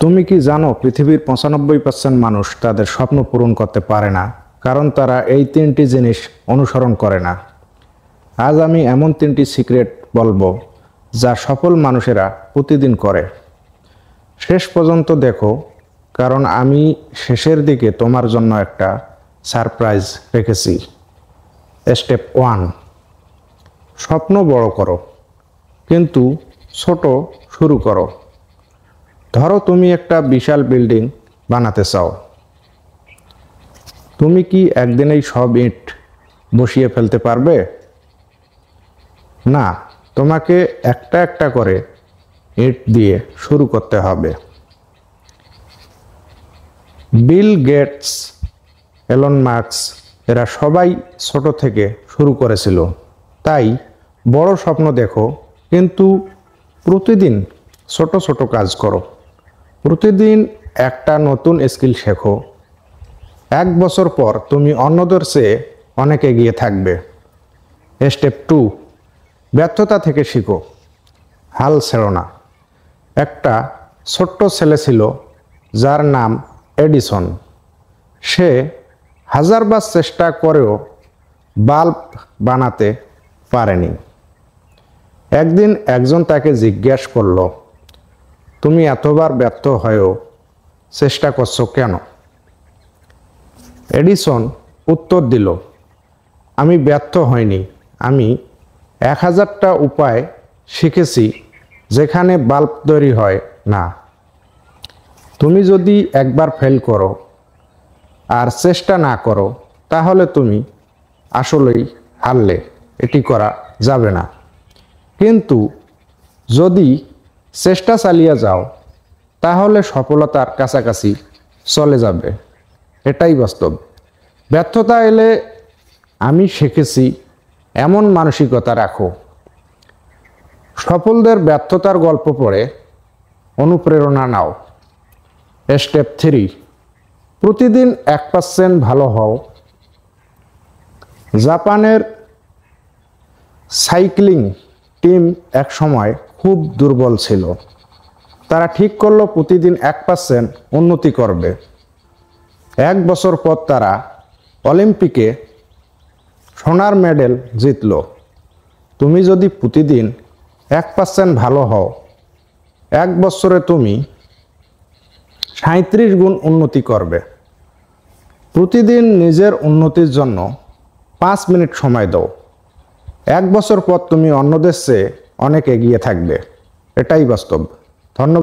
তুমি কি জানো পৃথিবীর 95% মানুষ তাদের স্বপ্ন পূরণ করতে পারে না, কারণ তারা এই তিনটি জিনিস অনুসরণ করে না। আজ আমি এমন তিনটি সিক্রেট বলবো যা সফল মানুষেরা প্রতিদিন করে। শেষ পর্যন্ত দেখো, কারণ আমি শেষের দিকে তোমার জন্য একটা সারপ্রাইজ রেখেছি। স্টেপ 1, স্বপ্ন বড় করো, কিন্তু ছোট শুরু করো। ধরো তুমি একটা বিশাল বিল্ডিং বানাতে চাও। তুমি কি একদিনেই সব ইট বসিয়ে ফেলতে পারবে? না, তোমাকে একটা একটা করে ইট দিয়ে শুরু করতে হবে। বিল গেটস, এলন মাস্ক এরা সবাই ছোট থেকে শুরু করেছিল। তাই বড় স্বপ্ন দেখো, কিন্তু প্রতিদিন ছোট ছোট কাজ করো। প্রতিদিন একটা নতুন স্কিল শেখো। 1 বছর পর তুমি অন্যদের চেয়ে অনেক এগিয়ে থাকবে। স্টেপ 2, ব্যর্থতা থেকে শিখো, হাল ছেড়ো না। একটা ছোট্ট ছেলে ছিল যার নাম এডিসন। সে 1000 বার চেষ্টা করেও বাল্ব বানাতে পারেনি। একদিন একজন তাকে জিজ্ঞাসা করলো, তুমি এতবার ব্যর্থ হয়েও চেষ্টা করছো কেন? এডিসন উত্তর দিল, আমি ব্যর্থ হইনি, আমি 1000টা উপায় শিখেছি যেখানে বাল্ব তৈরি হয় না। তুমি যদি একবার ফেল করো আর চেষ্টা না করো, তাহলে তুমি আসলেই হারলে। এটি করা যাবে না। কিন্তু যদি চেষ্টা চালিয়ে যাও, তাহলে সফলতার কাছাকাছি চলে যাবে। এটাই বাস্তব। ব্যর্থতা এলে আমি শিখেছি এমন মানসিকতা রাখো। সফলদের ব্যর্থতার গল্প পড়ে অনুপ্রেরণা নাও। স্টেপ 3, প্রতিদিন 1% ভালো হও। জাপানের সাইক্লিং টিম এক সময় খুব দুর্বল ছিল। তারা ঠিক করলো প্রতিদিন 1% উন্নতি করবে। 1 বছর পর তারা অলিম্পিকে সোনার মেডেল জিতল। তুমি যদি প্রতিদিন 1% ভালো হও, 1 বছরে তুমি 37 গুণ উন্নতি করবে। প্রতিদিন নিজের উন্নতির জন্য 5 মিনিট সময় দাও। 1 বছর পর তুমি অন্যদের চেয়ে অনেক এগিয়ে থাকবে। এটাই বাস্তব। ধন্যবাদ।